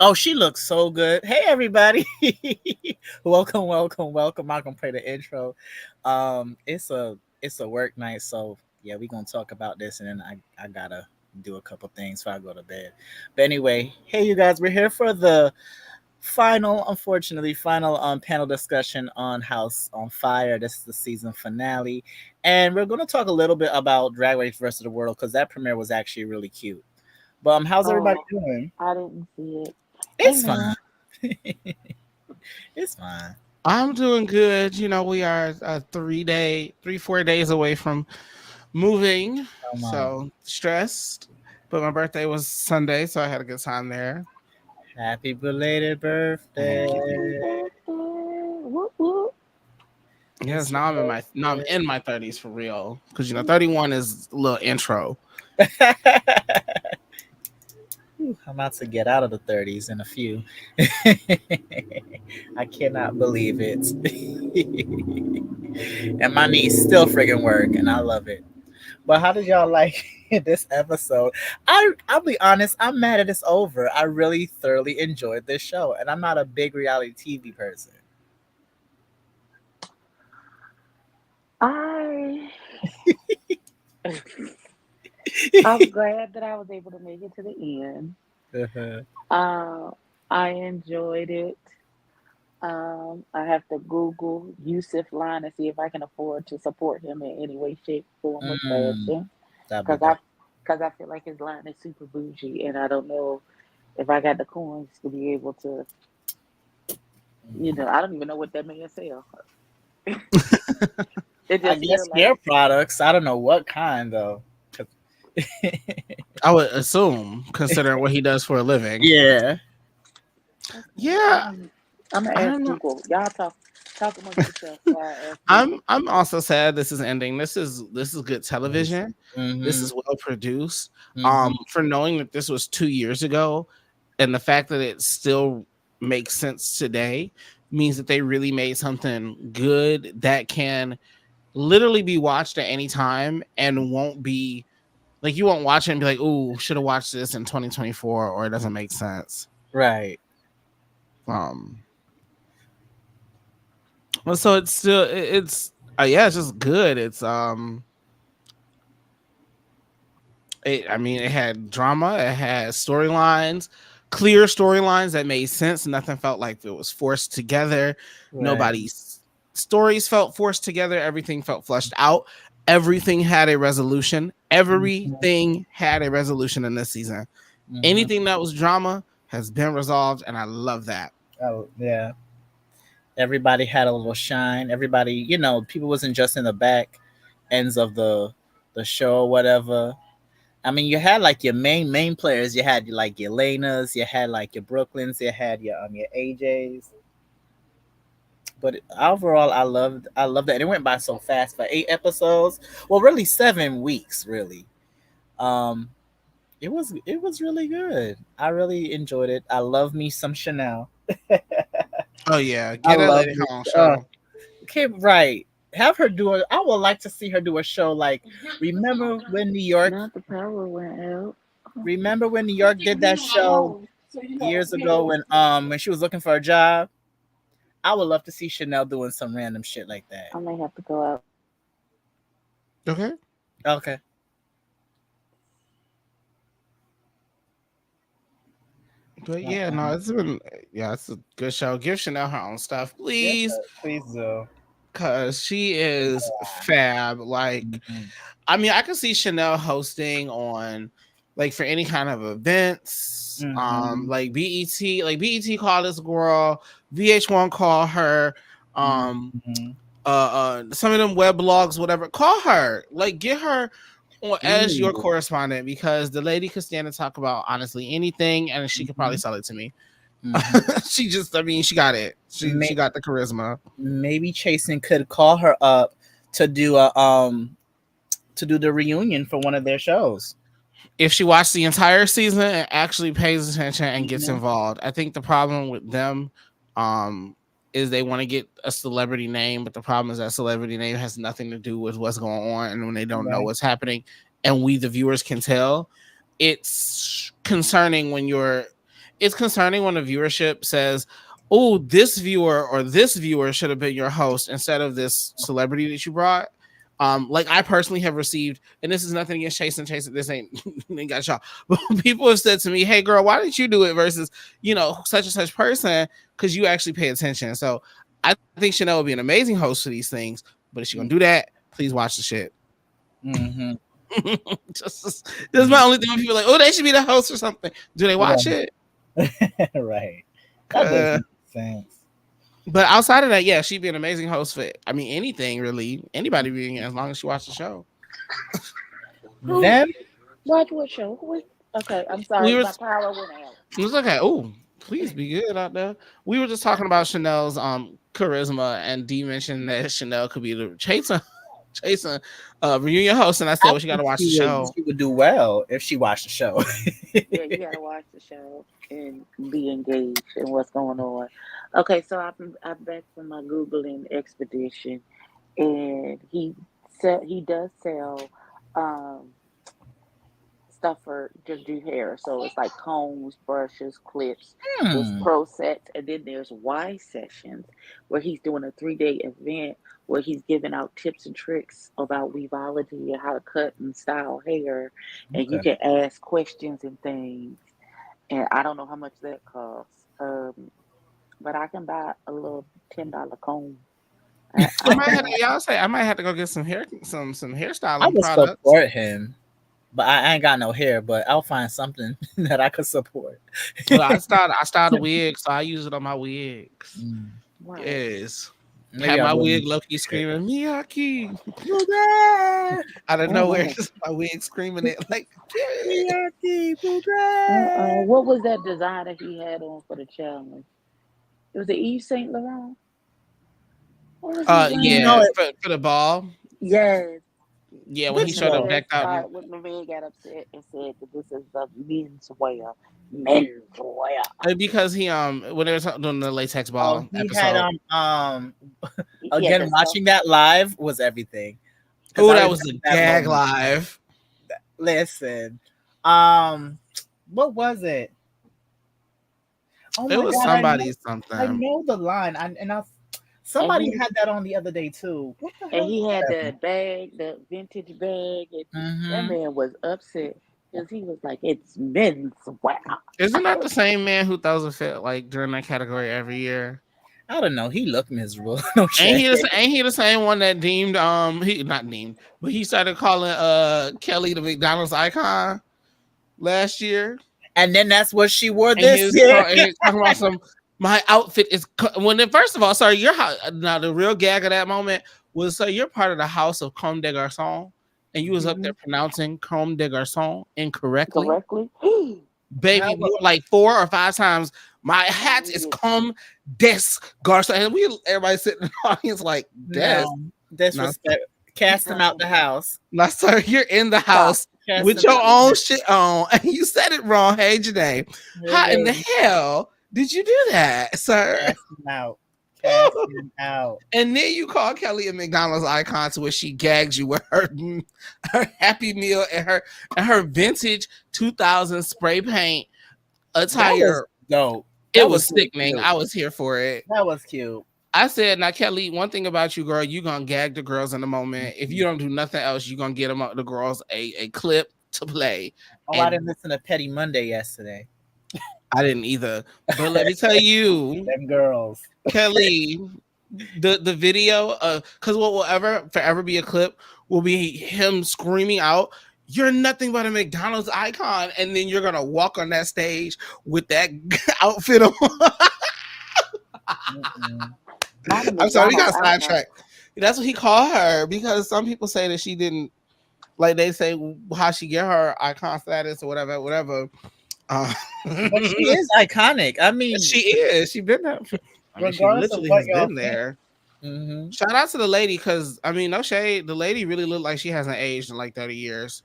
Oh, she looks so good. Hey, everybody. Welcome. I'm gonna play the intro. It's a work night, so yeah, we're gonna talk about this, and then I gotta do a couple things before I go to bed. But anyway, hey, you guys, we're here for the unfortunately, final panel discussion on House on Fire. This is the season finale, and we're gonna talk a little bit about Drag Race versus the World because that premiere was actually really cute. But how's everybody Oh, doing? I didn't see it. Hey, It's fine. man. It's fine. I'm doing good. We are 4 days away from moving, Come on. so stressed. But my birthday was Sunday, so I had a good time there. Happy belated birthday. Happy birthday. Whoop, whoop. Yes, It's your now I'm birthday. in my 30s for real, because 31 is a little intro. I'm about to get out of the 30s in a few. I cannot believe it. And my knees still friggin' work, and I love it. But how did y'all like this episode? I'll be honest, I'm mad at it's over. I really thoroughly enjoyed this show, and I'm not a big reality TV person. I I'm glad that I was able to make it to the end. Uh-huh. Uh, I enjoyed it. I have to Google Yusef line and see if I can afford to support him in any way, shape, form, or Mm, fashion. that'd be Cause dope. I, cause I feel like his line is super bougie, and I don't know if I got the coins to be able to. I don't even know what that man sell. It I just guess feel like, hair products. I don't know what kind though. 'Cause- I would assume, considering what he does for a living. yeah. okay, Yeah, I'm gonna I ask don't know. Google. Y'all talk amongst yourselves while I ask Google. I'm also sad this is ending. This is good television. This Mm-hmm. is well produced. Mm-hmm. For knowing that this was 2 years ago, and the fact that it still makes sense today means that they really made something good that can literally be watched at any time and won't be like, you won't watch it and be like, "Ooh, should have watched this in 2024," or it doesn't make sense. Right. Um, well, so it's still it's yeah, it's just good. I mean, it had drama, it had storylines, clear storylines that made sense. Nothing felt like it was forced together. Right. Nobody's stories felt forced together. Everything felt flushed out. Everything had a resolution. Mm-hmm. Everything had a resolution in this season. Mm-hmm. Anything that was drama has been resolved, and I love that. Oh yeah. Everybody had a little shine. Everybody, people wasn't just in the back ends of the show or whatever. I mean, you had like your main players. You had like your Lena's, you had like your Brooklyns, you had your AJ's. But overall, I loved that. And it went by so fast for 8 episodes. Well, really 7 weeks, really. Um, it was really good. I really enjoyed it. I love me some Chanel. Oh yeah, I get a love lady me. home show. Okay, right. Have her do it. I would like to see her do a show like remember when New York Not the power went out. remember when New York did that show years ago when she was looking for a job? I would love to see Chanel doing some random shit like that. I may have to go out. Okay. Okay. But yeah, no, it's a good show. Give Chanel her own stuff, Yes, please, please do. because she is fab. Like, Mhm. I mean, I could see Chanel hosting on, like, for any kind of events. Mhm. Like BET call this girl, VH1 call her, um, Mhm. some of them web blogs, whatever. Call her, like, get her on as your Ooh. correspondent, because the lady could stand and talk about honestly anything, and she could probably Mhm. sell it to me. Mhm. I mean, she got it. She May- got the charisma. Maybe Chasen could call her up to do a to do the reunion for one of their shows. If she watched the entire season and actually pays attention and gets Mhm. involved. I think the problem with them um is they want to get a celebrity name, but the problem is that celebrity name has nothing to do with what's going on, and when they don't know Right. what's happening and we the viewers can tell, it's concerning when you're it's concerning when the viewership says, "Oh, this viewer or this viewer should have been your host instead of this celebrity that you brought." Like I personally have received, and this is nothing against Chase. This ain't got y'all. But people have said to me, "Hey, girl, why didn't you do it versus such and such person? Because you actually pay attention." So I think Chanel would be an amazing host for these things. But if she's gonna do that, please watch the shit. Mm-hmm. Just this is my only thing when people are like, "Oh, they should be the host or something." Do they watch it? Right. That doesn't make sense. But outside of that, yeah, she'd be an amazing host for, I mean, anything really, anybody being, as long as she watched the show. Then Watch what show? Okay, I'm sorry, We were, my power went out. it was okay. Oh, please be good out there. We were just talking about Chanel's charisma, and Dee mentioned that Chanel could be the chasing reunion host, and I said, I well, she got to think watch the show. she would do well if she watched the show. Yeah, you gotta watch the show and be engaged in what's going on. Okay, so I'm back from my Googling expedition, and he does sell um stuff for just do hair. So it's like combs, brushes, clips. There's Hmm. pro sets, and then there's Y sessions where he's doing a 3-day event where he's giving out tips and tricks about weaveology and how to cut and style hair, and you Okay. can ask questions and things. And I don't know how much that costs, but I can buy a little $10 comb. I I might have can. to, y'all say, I might have to go get some some I hairstyling would products. support him, but I ain't got no hair. But I'll find something that I could support. Well, I styled a wig, so I use it on my wigs. Mm. Right. Yes. Maybe Had I'll my go wig and low key screaming Miyaki Booger! out of nowhere. Uh-uh. Just my wig screaming it like yeah. Miyaki Booger! What was that designer he had on for the challenge? It was it Yves Saint Laurent? What was he You know Yeah, wearing? it. for the ball. Yes. Yeah, when he Which When the showed up one? man decked out. started, when the man got upset and said that this is the men's wear. Men's wear. Because he when they were doing the latex Oh, ball he had episode. He had again that stuff. watching that live was everything because Oh, I that remember was the that gag moment. live. Listen, um, what was it? Oh It my was god, somebody I something. know the line. And Somebody he had that on the other day too. What the and hell he was had that? the bag, the vintage bag, and that Mm-hmm. man was upset because he was like, "It's men's wear." Isn't that the same man who throws a fit like during that category every year? I don't know. He looked miserable. No Ain't shade. ain't he the same one that deemed he not deemed, but he started calling Kelly the McDonald's icon last year? And then that's what she wore And this year. and he was talking about some my outfit is when it, first of all, sorry, now the real gag of that moment was, so you're part of the house of Comme des Garçons, and you was up Hmm. there pronouncing Comme des Garçons incorrectly, Correctly. How baby, more like 4 or 5 times. My hat is Yes. Comme des Garçons, and everybody sitting in the audience like des. no No, disrespect. Cast him out Uh-uh. the house. no, sir, you're in the Stop. house Cast with him your out. own shit on, and you said it wrong. Hey, Janae, how in the Really. hell did you do that, sir? Cast him out. Cast him out. And then you call Kelly a McDonald's icon to where she gags you with her Happy Meal and her vintage 2000 spray paint That was attire. dope. It That was was really sickening. cute. I was here for it. That was cute. I said, now Kelly, one thing about you, girl, you gonna gag the girls in the moment. If you don't do nothing else, you gonna get the girls a clip to play. Oh, I didn't And listen to Petty Monday yesterday. I didn't either. But let me tell you, Them girls. Kelly, the video, because what will ever forever be a clip will be him screaming out, "You're nothing but a McDonald's icon," and then you're gonna walk on that stage with that outfit on. Mm-mm. Not a I'm sorry, we McDonald's got icon. sidetracked. That's what he called her, because some people say that she didn't, like they say how she get her icon status or whatever. Uh, But she is iconic. I mean, she is. She been there. I mean, she regardless of literally what has y'all been think. there. Hmm. Shout out to the lady, because I mean, no shade, the lady really looked like she hasn't aged in like 30 years.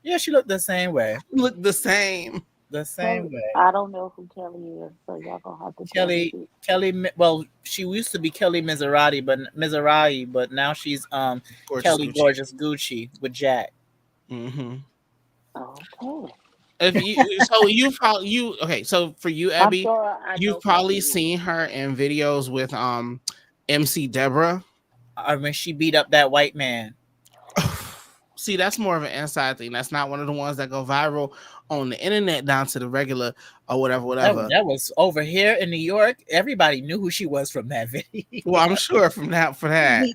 Yeah, she looked the same way. Look the same. The same Kelly, way. I don't know who Kelly is, so y'all gonna have to tell me Kelly, who. Well, she used to be Kelly Miserati, but now she's Gorgeous Kelly Gucci. Gorgeous Gucci with Jack. Mm-hmm. Okay. If you so you probably you okay, so for you, I'm Abby, sure I you've know who she probably is. seen her in videos with MC Deborah. When she beat up that white man. See, that's more of an inside thing. That's not one of the ones that go viral on the internet down to the regular or whatever, whatever. That was over here in New York. Everybody knew who she was from that video. Well, I'm sure from that for that. Read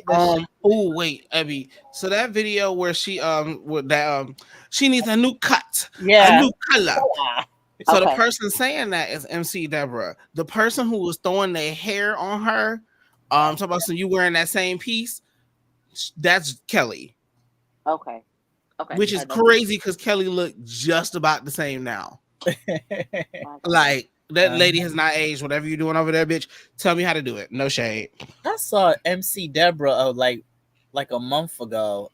the shit. Oh wait, Abby. So that video where she with that she needs a new cut, a Yeah. new color. Ah. So the Okay. person saying that is MC Deborah. The person who was throwing their hair on her, talking about so you wearing that same piece, that's Kelly. Okay. Okay. Which I is know who. crazy because Kelly looked just about the same now. My God. Like that Uh, lady has not aged. Whatever you're doing over there, bitch, tell me how to do it. No shade. I saw MC Deborah like a month ago.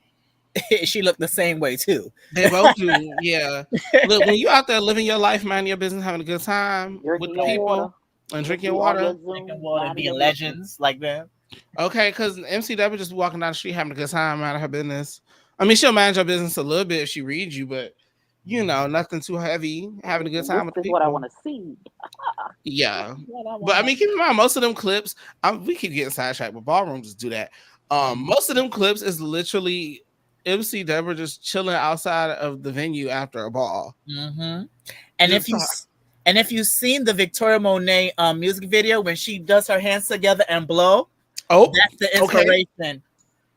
She looked the same way too. They both do. Yeah. Look, when you out there living your life, minding your business, having a good time with Drinking the your people water. and Just drinking be your on water. your Drinking Zoom, water and minding being your business. legends like that. Okay, because MC Deborah just walking down the street having a good time out of her business. I mean, she'll manage her business a little bit if she reads you, but nothing too heavy, having a good This time with the is what I people. want to see. Yeah. What I But I wanna. mean, keep in mind, most of them clips, we keep getting sidetracked, but ballrooms just do that. Most of them clips is literally MC Deborah just chilling outside of the venue after a ball. Mm-hmm. And Just if you've seen the Victoria Monet music video when she does her hands together and blow, oh, that's the okay. inspiration.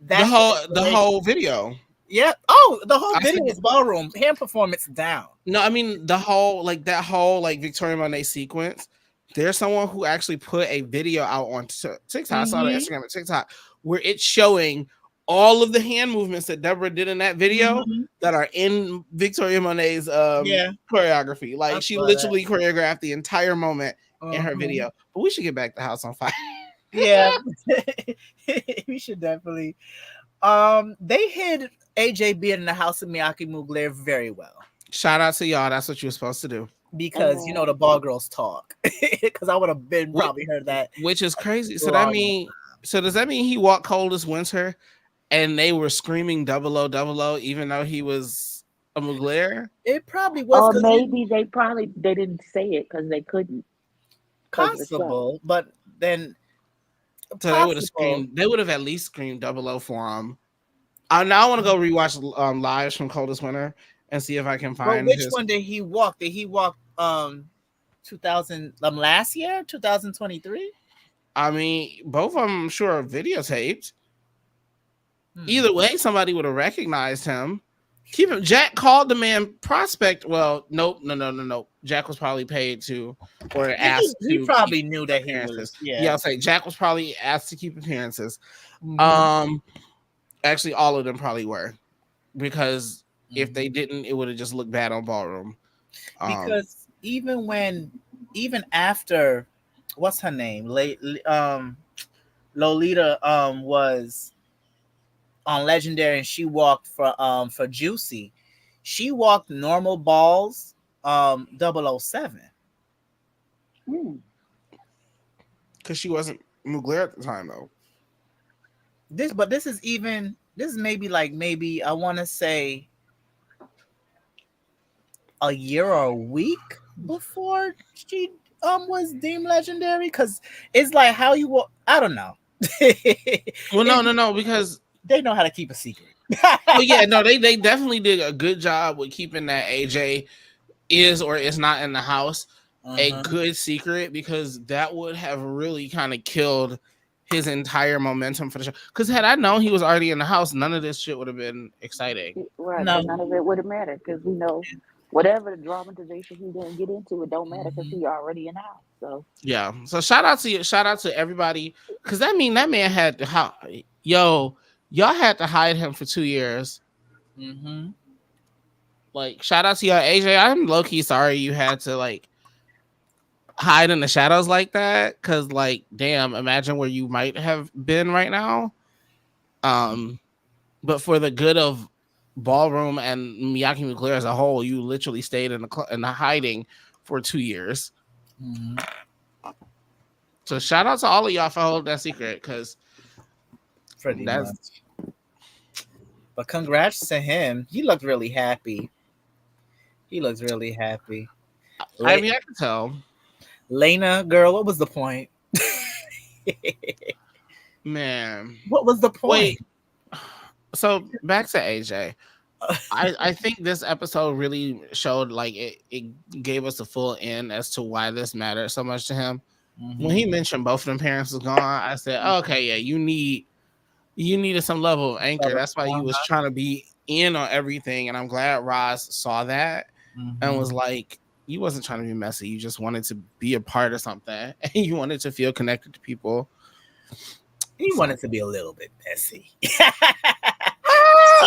That's the The inspiration. whole video. Yeah. Oh, the whole I video forget. is ballroom hand performance down. No, I mean the whole like that whole like Victoria Monet sequence. There's someone who actually put a video out on TikTok. I saw it on Mm-hmm. Instagram and TikTok where it's showing all of the hand movements that Deborah did in that video Mm-hmm. that are in Victoria Monet's Yeah, choreography. I Like she saw that. literally choreographed the entire moment in her Uh-huh. video. But we should get back to House on Fire. Yeah, we should definitely. They hid AJ being in the house of Miyake Mugler very well Shout out to y'all. That's what you were supposed to do. because you know Amen. the ball girls talk. Because I would have been Which, probably heard that which is crazy. a long So does that mean he walked cold as winter and they were screaming double O double O even though he was a Mugler? It probably was Or because maybe they didn't say it because they couldn't because of the show. possible, but then So they would have possible. screamed. They would have at least screamed double O for him. I now want to go rewatch lives from Coldest Winter and see if I can But find which his. one did he walk? Did he walk 2000 last year 2023? I mean, both of them I'm sure are videotaped. Hmm. Either way, somebody would have recognized him. Keep him. Jack called the man prospect. Well, nope. Jack was probably paid to or asked He to probably keep knew that he appearances. was. Yeah, Yeah. I'll say Jack was probably asked to keep appearances. Mhm. Actually, all of them probably were because if they Mhm. didn't, it would have just looked bad on ballroom. Because even after what's her name Lolita was on Legendary and she walked for Juicy, she walked normal balls 007. Hmm. Because she wasn't Mugler at the time, though. This is maybe I want to say a year or a week before she was deemed legendary, because it's like how you walk. I don't know. Well, no, because They know how to keep a secret. well, yeah, no, they definitely did a good job with keeping that AJ is or is not in the house a Uh-huh. good secret because that would have really kind of killed his entire momentum for the show. Because had I known he was already in the house, none of this shit would have been exciting. Right, because No. none of it would have mattered because we know whatever the dramatization he didn't get into, it don't matter because Mhm. he already in the house. So Yeah. So shout out to you, shout out to everybody. Cause that man had to y'all had to hide him for 2 years. Mhm. Like shout out to y'all, AJ. I'm low key sorry you had to like hide in the shadows like that. Cause like, damn, imagine where you might have been right now. But for the good of ballroom and Miyake Nuclear as a whole, you literally stayed in the hiding for 2 years. Mhm. So shout out to all of y'all for holding that secret, because Pretty that's much. But congrats to him. He looked really happy. He looks really happy. I Le- mean, I can tell. Lena, girl, what was the point? Man. What was the Wait. point? So back to AJ. I think this episode really showed like it gave us a full end as to why this mattered so much to him. When he Hmm. mentioned both of them parents was gone, I said, oh, okay, yeah, you needed some level of anchor. That's why you was trying to be in on everything. And I'm glad Roz saw that and was Hmm. like, you wasn't trying to be messy. You just wanted to be a part of something and you wanted to feel connected to people. He So wanted to be a little bit messy.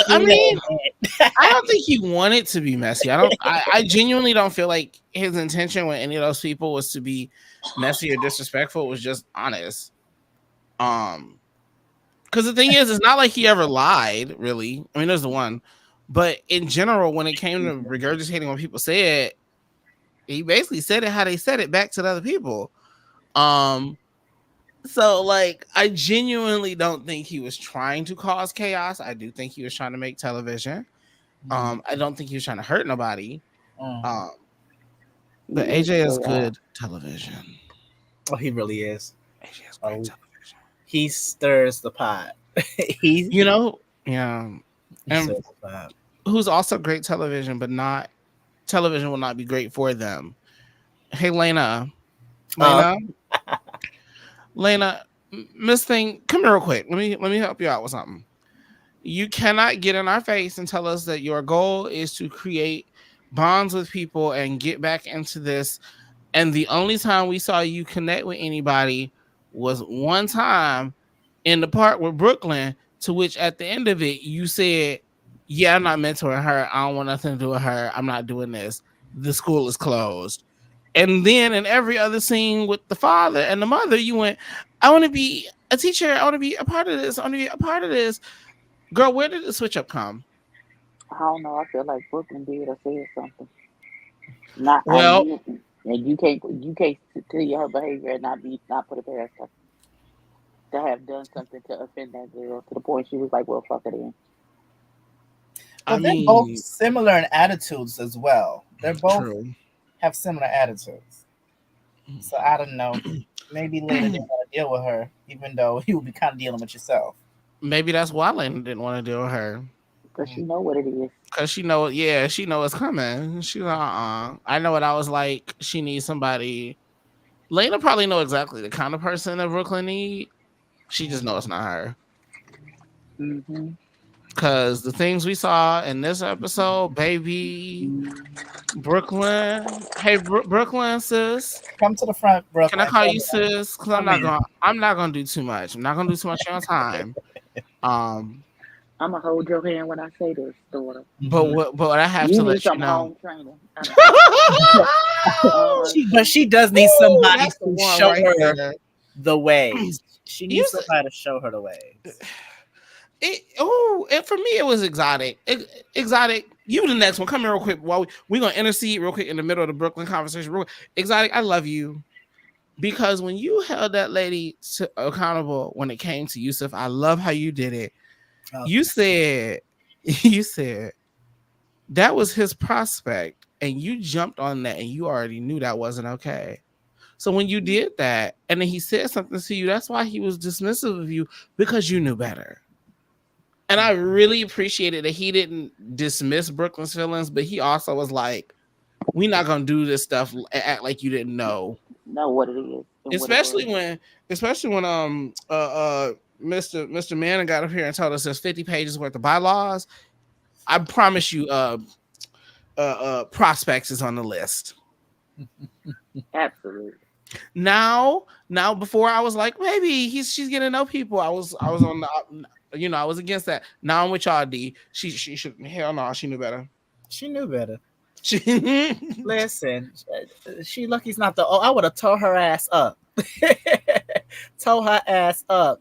I mean, I don't think he wanted to be messy. I genuinely don't feel like his intention with any of those people was to be messy or disrespectful. It was just honest. Um, because the thing is, it's not like he ever lied, really. I mean, there's the one. But in general, when it came to regurgitating what people said, he basically said it how they said it back to the other people. Um, so like I genuinely don't think he was trying to cause chaos. I do think he was trying to make television. I don't think he was trying to hurt nobody. Mm. Um, but He is AJ is chaos. good television. Oh, he really is. AJ is great Oh, television. he stirs the pot. he, You know, yeah. he And stirs the pot. who's also great television, but not television will not be great for them. Hey, Leyna, Uh, Leyna, Leyna, Miss Thing, come here real quick. Let me help you out with something. You cannot get in our face and tell us that your goal is to create bonds with people and get back into this. And the only time we saw you connect with anybody was one time in the park with Brooklyn, to which at the end of it, you said, yeah, I'm not mentoring her. I don't want nothing to do with her. I'm not doing this. The school is closed. And then in every other scene with the father and the mother, you went, I want to be a teacher. I want to be a part of this. I want to be a part of this. Girl, where did the switch up come? I don't know. I feel like Brooklyn did or said something. Not I Well, you and you can't tell your her behavior and not put it past her to have done something to offend that girl to the point she was like, well, fuck it in. I well, they're both mean, similar in attitudes as well. They're both true. have similar attitudes. So I don't know. Maybe Lena didn't want to deal with her, even though you would be kind of dealing with yourself. Maybe that's why Lena didn't want to deal with her. Because she know what it is. Cause she know, yeah, she know it's coming. She like, I know what I was like. She needs somebody. Lena probably know exactly the kind of person that Brooklyn need. She just know it's not her. Mm-hmm. Cause the things we saw in this episode, baby, Brooklyn. Hey, Brooklyn sis, Come to the front, can I Brooklyn. call you Come in. sis? Cause Come in. I'm not gonna do too much. I'm not gonna do too much on your time. Um, I'm going to hold your hand when I say this, daughter. Mhm. but what I have You to need let you some know. home training. I know. But she does need Ooh, somebody that's the to one show right her there. the ways. She You needs somebody to show her the ways. for me it was exotic. Exotic. You the next one. Come here real quick. While we gonna intercede real quick in the middle of the Brooklyn conversation. Real quick. Exotic. I love you because when you held that lady accountable when it came to Yusef, I love how you did it. Oh, You said, you said that was his prospect, and you jumped on that, and you already knew that wasn't okay. So when you did that, and then he said something to you, that's why he was dismissive of you because you knew better. And I really appreciated that he didn't dismiss Brooklyn's feelings, but he also was like, "We're not gonna do this stuff. Act like you didn't know." Know what it is and what it Especially was. when, especially when Mr. Manning got up here and told us there's 50 pages worth of bylaws. I promise you, prospects is on the list. Absolutely. Now, before I was like, maybe she's getting to know people. I was on the, I was against that. Now I'm with y'all. D. She should, hell no, she knew better. she knew better. She, Listen, she lucky's not the. Oh, I would have tore her ass up. Tore her ass up.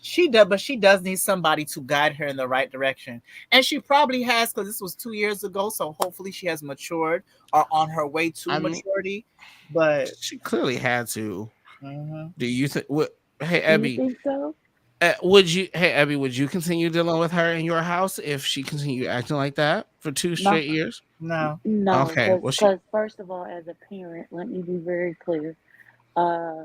She does, but she does need somebody to guide her in the right direction, and she probably has because this was 2 years ago. So hopefully she has matured or on her way to I mean, maturity. But she clearly had to. mhm. Do you think? What? Hey, Do you Abby, think so? would you? Hey, Abby, would you continue dealing with her in your house if she continued acting like that for two No. straight years? No. No, Okay, because well she first of all, as a parent, let me be very clear. Uh,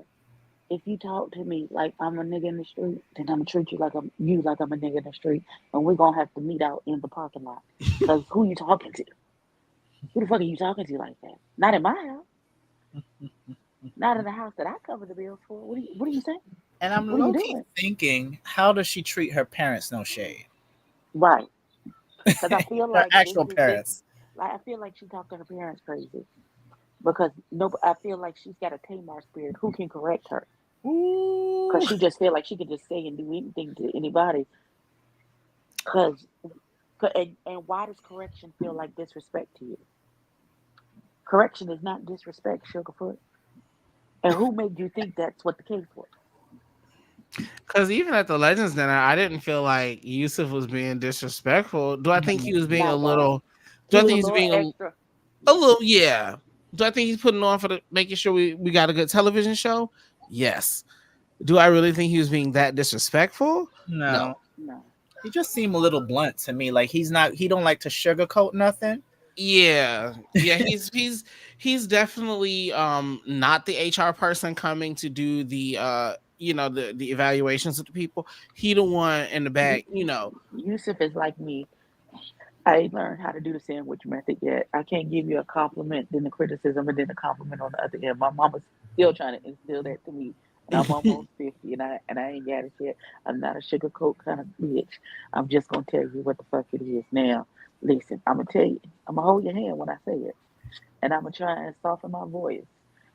if you talk to me like I'm a nigga in the street, then I'm gonna treat you like I'm a nigga in the street, and we're gonna have to meet out in the parking lot. Cause who you talking to? Who the fuck are you talking to like that? Not in my house. Not in the house that I cover the bills for. What are you saying? And I'm What are you low key doing? thinking, how does she treat her parents? No shade. Right. Because I feel Her like actual parents. like I feel like she talked to her parents crazy. Because no, I feel like she's got a Tamar spirit. Who can correct her? Because Ooh. she just feel like she could just say and do anything to anybody. Because and why does correction feel like disrespect to you? Correction is not disrespect, Sugarfoot. And who made you think that's what the case was? because even at the Legends dinner, I didn't feel like Yusuf was being disrespectful. Do I think he was being a Not once. little? Do He I was think a he's little being extra. a Yes. little? Yeah. Do I think he's putting on for the making sure we got a good television show? Yes. Do I really think he was being that disrespectful? No. No. No. He just seemed a little blunt to me. Like he don't like to sugarcoat nothing. Yeah, yeah, he's definitely not the HR person coming to do the the evaluations of the people. He the one in the back, Yusuf is like me. I ain't learned how to do the sandwich method yet. I can't give you a compliment, then the criticism, and then the compliment on the other end. My mama's still trying to instill that to me, and I'm almost 50, and I ain't got it yet. I'm not a sugarcoat kind of bitch. I'm just gonna tell you what the fuck it is. Now, listen, I'm gonna tell you. I'm gonna hold your hand when I say it, and I'm gonna try and soften my voice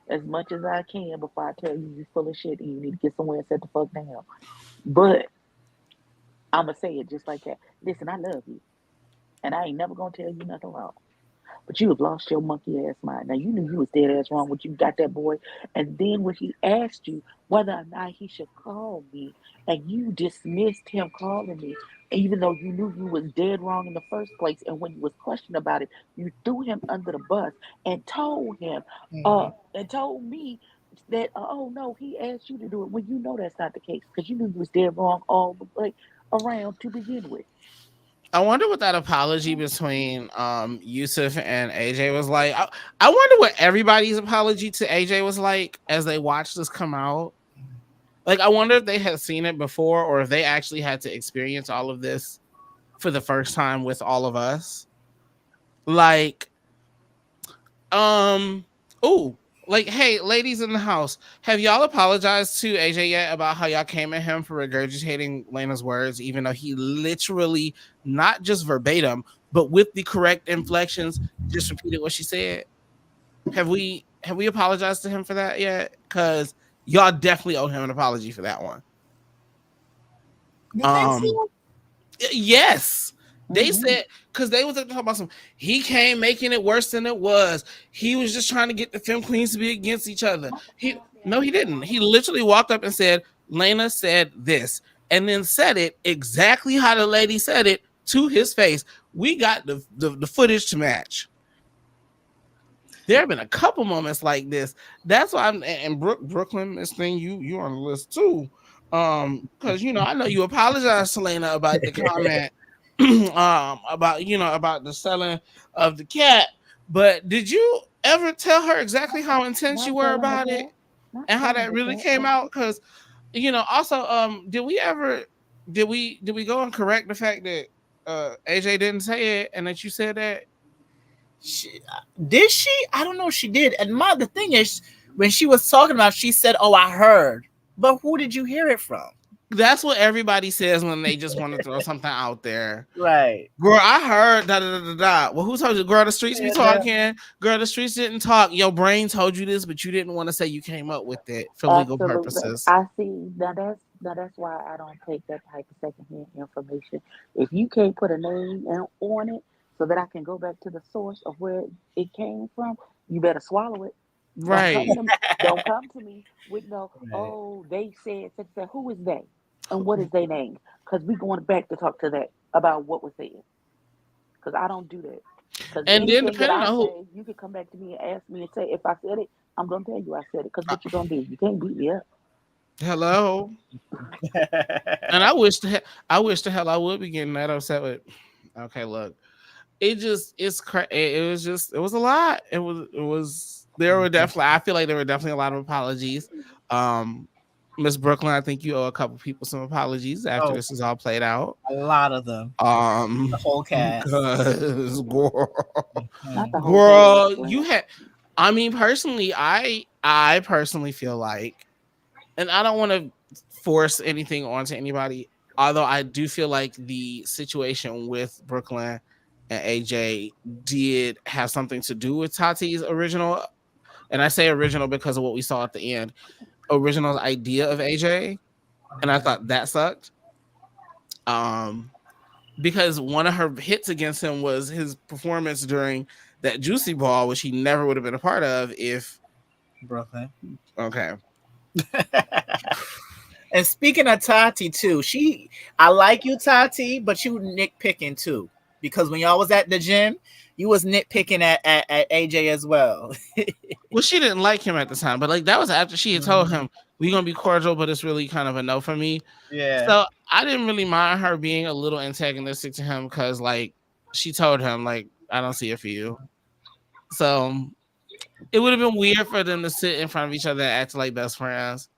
as much as I can before I tell you you're full of shit and you need to get somewhere and sit the fuck down. But I'm gonna say it just like that. Listen, I love you. And I ain't never gonna tell you nothing wrong. But you have lost your monkey ass mind. Now you knew you was dead ass wrong when you got that boy. And then when he asked you whether or not he should call me, and you dismissed him calling me, even though you knew you was dead wrong in the first place. And when you was questioned about it, you threw him under the bus and told him, Mhm. and told me that oh no, he asked you to do it when you know that's not the case because you knew you was dead wrong all the way around to begin with. I wonder what that apology between Yusuf and AJ was like. I wonder what everybody's apology to AJ was like as they watched this come out. Like, I wonder if they had seen it before or if they actually had to experience all of this for the first time with all of us. Like, Um. Oh, like, hey, ladies in the house, have y'all apologized to AJ yet about how y'all came at him for regurgitating Lena's words, even though he literally, not just verbatim, but with the correct inflections, just repeated what she said? Have we apologized to him for that yet? Because y'all definitely owe him an apology for that one. You think Um. so? Yes. They Mm-hmm. said because they was talking about some. He came making it worse than it was. He was just trying to get the film queens to be against each other. He No, he didn't. He literally walked up and said, "Lena said this," and then said it exactly how the lady said it to his face. We got the footage to match. There have been a couple moments like this. That's why I'm and Brooklyn, this thing you on the list too. Because I know you apologized to Lena about the comment about about the selling of the cat, but did you ever tell her exactly how intense you Not were selling the about it cat. Not and how selling that the really cat. came out? Because also did we go and correct the fact that AJ didn't say it and that you said that? Did she? I don't know if she did. And the thing is, when she was talking about, she said, "Oh, I heard." But who did you hear it from? That's what everybody says when they just want to throw something out there. Right. Girl, I heard da da da da da. Well, who told you? Girl, the streets be Yeah. talking. Girl, the streets didn't talk. Your brain told you this, but you didn't want to say you came up with it for legal Absolutely. purposes. I see. Now that's why I don't take that type of secondhand information. If you can't put a name on it so that I can go back to the source of where it came from, you better swallow it. Don't come Right. to me. Don't come to me with no. Right. Oh, they said such that. Who is they? And what is their name? Because we going back to talk to that about what was said. Because I don't do that. Because And then anything that depending I on who, say, you can come back to me and ask me and say if I said it. I'm gonna tell you I said it. Because what you gonna do? You can't beat me up. hello. And I wish the hell I would be getting that upset with. Okay, look. it was a lot. There were definitely, I feel like there were definitely a lot of apologies. Miss Brooklyn, I think you owe a couple people some apologies after Oh, this is all played out. a lot of them. The whole cast. Because Not Mhm. the whole girl, cast, you but had. I mean, personally, I personally feel like, and I don't want to force anything onto anybody. Although I do feel like the situation with Brooklyn and AJ did have something to do with Tati's original, and I say original because of what we saw at the end, original idea of AJ, and I thought that sucked. Um, because one of her hits against him was his performance during that Juicy Ball, which he never would have been a part of if. Brooklyn. Okay. And speaking of Tati too, I like you, Tati, but you nitpicking too. Because when y'all was at the gym, you was nitpicking at AJ as well. Well, she didn't like him at the time, but like that was after she had told him we're gonna be cordial, but it's really kind of a no for me. Yeah. So I didn't really mind her being a little antagonistic to him because like she told him like I don't see it for you. So it would have been weird for them to sit in front of each other and act like best friends.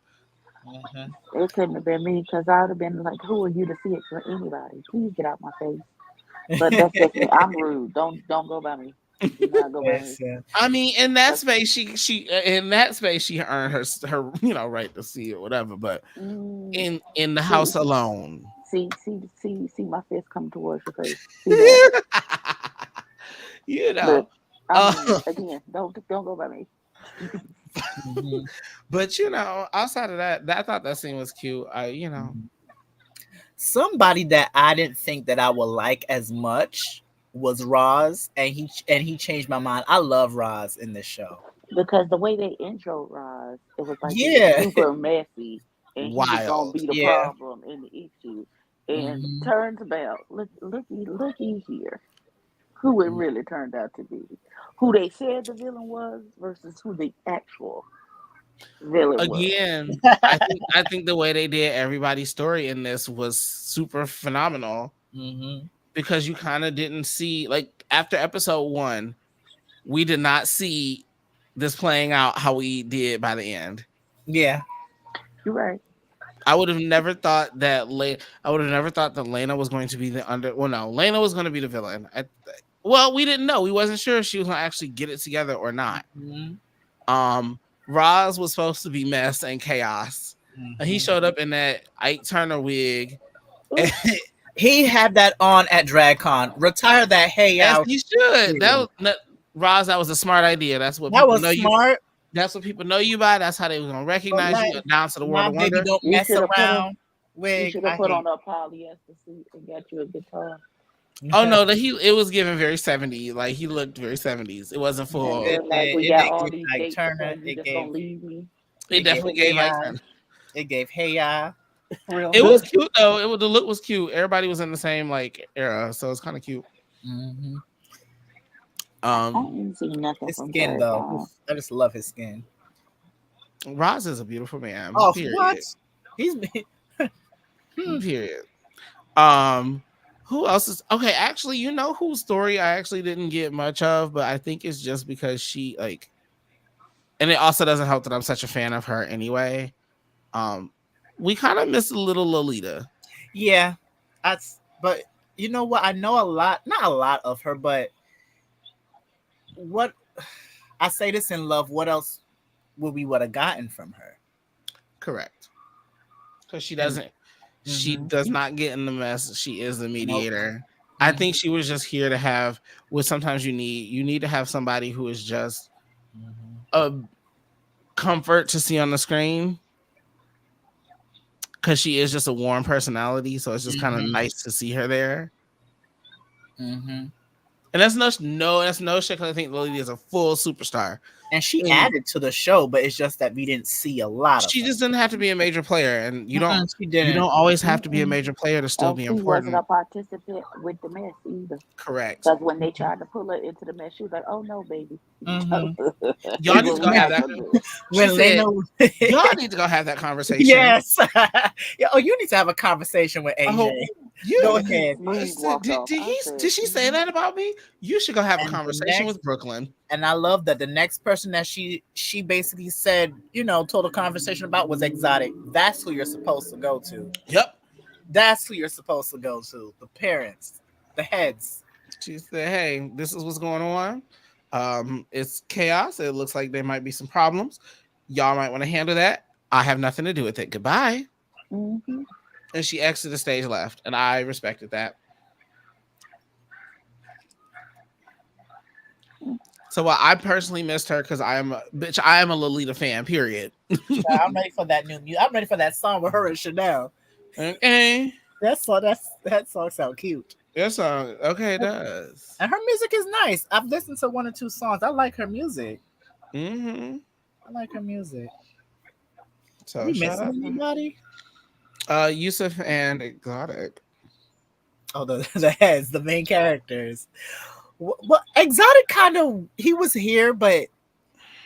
it couldn't have been me because I would have been like, "Who are you to see it for anybody? Please get out my face." But that's just me. I'm rude. Don't go by me. Do not go by me. Yeah. I mean, in that space, she in that space she earned her right to see it, whatever. But Mm, in the see, house alone, see my fist come towards your face. See that? you know. But I mean, again, don't go by me. Mhm. But outside of that, I thought that scene was cute. Somebody that I didn't think that I would like as much was Roz, and he changed my mind. I love Roz in this show. Because the way they intro Roz, it was like he was Yeah. super messy, and he was gonna Wild. be the Yeah. problem and the issue. And Mhm. turns about, looky here, who it really turned out to be, who they said the villain was versus who the actual villain was. Again, I think the way they did everybody's story in this was super phenomenal Mhm. because you kind of didn't see like after episode 1, we did not see this playing out how we did by the end. Yeah. You're right. I would have never thought that Leyna was going to be the under. Well, no, Leyna was going to be the villain. Well, we didn't know. We wasn't sure if she was going to actually get it together or not. Mhm. Roz was supposed to be mess and chaos. And he showed up in that Ike Turner wig. He had that on at DragCon. Retire that hey Yes, out. he should. Roz, that was a smart idea. That's what That people was know smart. you. That's what people know you by. That's how they were gonna recognize you down to the My world of baby wonder. don't You mess should have put around. You Wig. should have put on a polyester suit and got you a guitar. Oh no, it was given very 70s. Like he looked very 70s. It wasn't full. And like we it got did all give these Ike dates, Turner. so you just gonna leave me. It definitely gave Ike Turner. It gave hey ya. It was cute though. The look was cute. Everybody was in the same like era, so it's kind of cute. Mm-hmm. I didn't see nothing His from skin Jared though, Dawes. I just love his skin. Roz is a beautiful man. Oh, period. what? He's Period. Who else is okay? Actually, whose story I actually didn't get much of, but I think it's just because she like, and it also doesn't help that I'm such a fan of her anyway. We kind of miss a little Lolita. Yeah, but you know what? I know not a lot of her, but what I say this in love. What else would we would have gotten from her? Correct. Because she doesn't. She does not get in the mess. She is the mediator. Nope. I think she was just here to have what sometimes you need. You need to have somebody who is just a comfort to see on the screen. Because she is just a warm personality. So it's just kind of nice to see her there. And that's no shit because I think Lolita is a full superstar. And she added to the show, but it's just that we didn't see a lot of She her. just didn't have to be a major player, and you don't always have to be a major player to still be important. She wasn't a participant with the mess either. Correct. Because when they tried to pull her into the mess, she was like, "Oh no, baby." Y'all need to go have that. Y'all need to go have that conversation. Yes. Oh, you need to have a conversation with AJ. Go You And he ahead. smooth walked off. I did said, she say that about me? You should go have a And the conversation next, with Brooklyn. and I love that the next person that she basically said, told a conversation about was Exotic. That's who you're supposed to go to. Yep. That's who you're supposed to go to. The parents, the heads. She said, "Hey, this is what's going on. It's chaos. It looks like there might be some problems. Y'all might want to handle that. I have nothing to do with it. Goodbye." mm-hmm. And she exited the stage left, and I respected that. So I personally missed her because I am a bitch. I am a Lolita fan. Period. I'm ready for that new music. I'm ready for that song with her and Chanel. Okay. That song sounds cute. Your song. Okay, it does. And her music is nice. I've listened to one or two songs. I like her music. Mm-hmm. I like her music. Are So we shout missing out. anybody? Yusef and Exotic. Oh, the heads, the main characters. Well, Exotic kind of he was here, but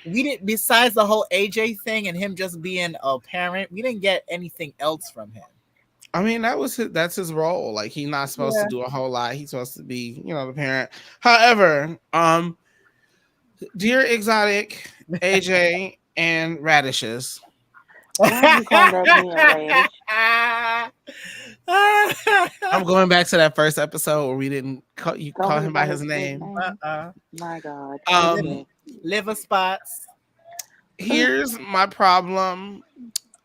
we didn't. Besides the whole AJ thing and him just being a parent, we didn't get anything else from him. I mean, that's his role. Like he's not supposed to Yeah. do a whole lot. He's supposed to be, the parent. However, dear Exotic, AJ, and Radishes. Why you call that man radish? I'm going back to that first episode where we didn't call him by his name. My God. Um, Liver spots. Here's my problem.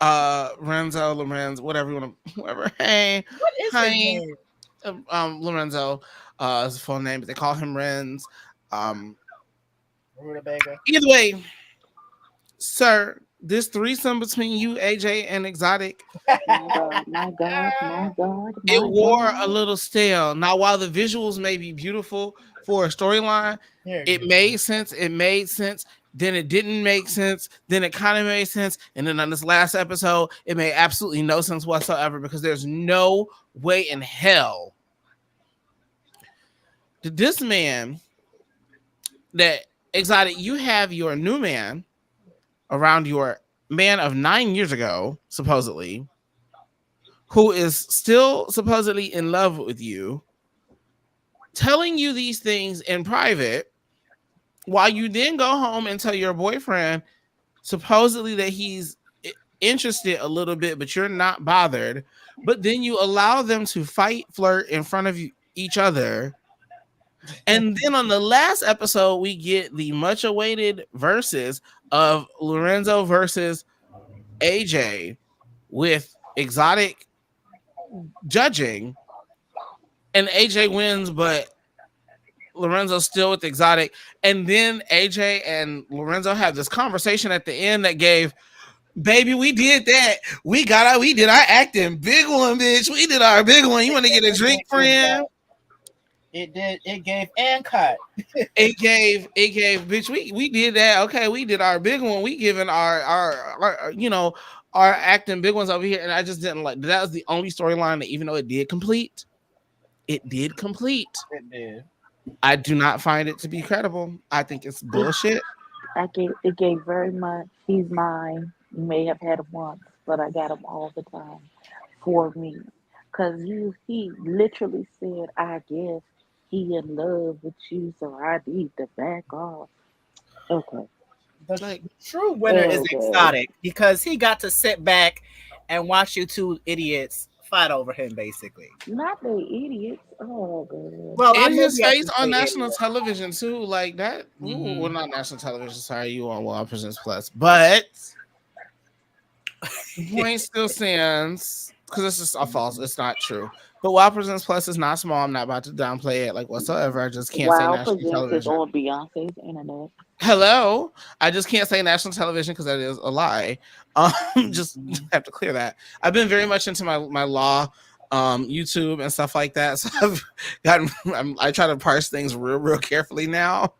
Lorenzo, whatever you want to, whoever. Hey, What is his honey, name? Lorenzo, is his full name, but they call him Renz. Rutabaga. Either way, sir, this threesome between you, AJ, and Exotic, My God, my God, my God. it My wore a God. little stale. Now, while the visuals may be beautiful for a storyline, Here it made sense. It made sense. Then it didn't make sense. Then it kind of made sense. And then on this last episode, it made absolutely no sense whatsoever because there's no way in hell that this man, that Exotic, you have your new man around your man of 9 years ago, supposedly, who is still supposedly in love with you, telling you these things in private, while you then go home and tell your boyfriend supposedly that he's interested a little bit, but you're not bothered. But then you allow them to fight, flirt in front of each other. And then on the last episode, we get the much awaited verses of Lorenzo versus AJ with Exotic judging, and AJ wins, but Lorenzo's still with Exotic. And then AJ and Lorenzo have this conversation at the end that gave, baby, we did that. We did our acting. Big one, bitch. We did our big one. You want to get a drink, friend? It did. It gave and cut. It gave, bitch. We did that. Okay, we did our big one. We given our our acting big ones over here. And I just didn't like that. Was the only storyline that, even though it did complete. It did. I do not find it to be credible. I think it's bullshit. It gave very much. He's mine. You may have had him once, but I got him all the time for me. Cause he literally said, I guess he in love with you, so I need to back off. Okay. The true winner is Okay. Exotic because he got to sit back and watch you two idiots fight over him, basically. Not the idiots. Oh god. Well, In his maybe I face should on say national idiot. television too, like that. Mhm. Well, not national television. Sorry, you on Wild Presents Plus, but the point still stands because it's just a false. It's not true. But Wild Presents Plus is not small. I'm not about to downplay it like whatsoever. I just can't say Wow national presents is television. on Beyonce's internet. Hello, I just can't say national television because that is a lie. Just have to clear that. I've been very much into my law, YouTube and stuff like that. So I've gotten. I try to parse things real carefully now.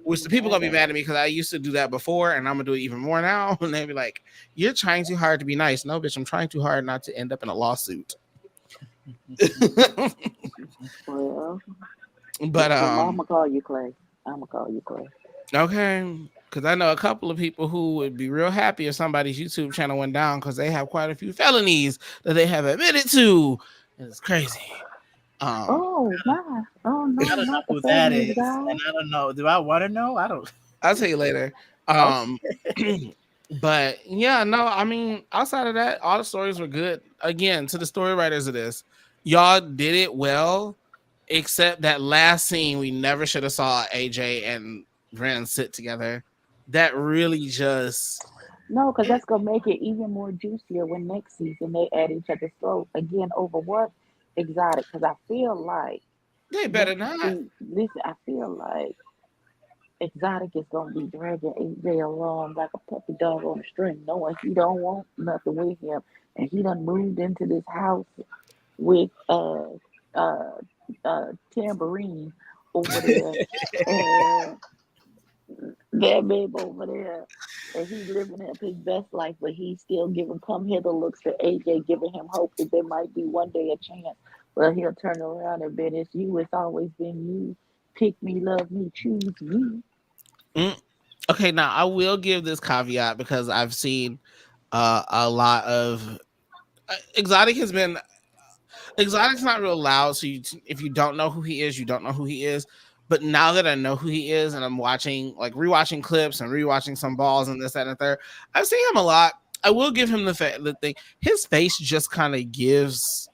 Which the people gonna be mad at me because I used to do that before, and I'm gonna do it even more now. And they be like, "You're trying too hard to be nice." No, bitch, I'm trying too hard not to end up in a lawsuit. Well, But I'm gonna call you Clay. okay, because I know a couple of people who would be real happy if somebody's YouTube channel went down because they have quite a few felonies that they have admitted to, It's crazy. Oh my! Oh I no, don't know not the who that fabulous is, guy. and I don't know. Do I want to know? I don't. I'll tell you later. Um, Okay. but yeah, no, I mean, outside of that, all the stories were good. Again, to the story writers of this, y'all did it well, except that last scene we never should have saw AJ and Ren sit together. That really just No, because that's gonna make it even more juicier when next season they add each other's throat again over what exotic. Because I feel like they better next not. season, listen, I feel like exotic is gonna be dragging AJ along like a puppy dog on a string, knowing he don't want nothing with him, and he done moved into this house with uh tambourine over there, and that babe over there, and he's living up his best life, but he's still giving come hither looks to AJ, giving him hope that there might be one day a chance. Well, he'll turn around and bet it's you. It's always been you. Pick me, love me, choose me. Mm. Okay, now I will give this caveat because I've seen a lot of exotic has been exotic's not real loud, so if you don't know who he is, you don't know who he is. But now that I know who he is, and I'm watching, like, rewatching clips and rewatching some balls and this, that, and the third, I've seen him a lot. I will give him the thing. His face just kind of gives